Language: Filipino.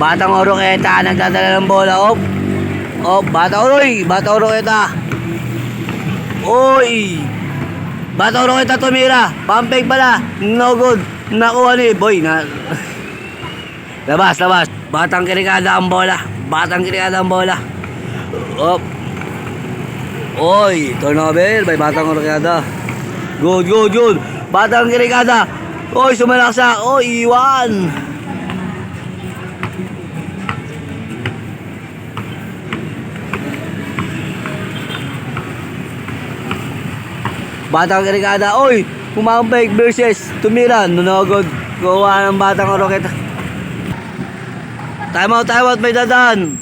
Batang Oroqueta, nagdadala ng bola. Batang Oroy. Batang Oroqueta. Oy. Batang Oroqueta tumira. Pampeg pala. No good. Nakuha ni Boy. Labas. Batang Kirikada ang bola. Batang Kirikada ang bola. Oy. Turnover by Batang Oroqueta. Good. Batang Kirikada. Oy, sumalaksa. Oy, iwan. Batang Kirikada. Oy, pumampeg versus tumira. Nunogod. Gawa ng Batang Oroqueta. Time out, may Dadan.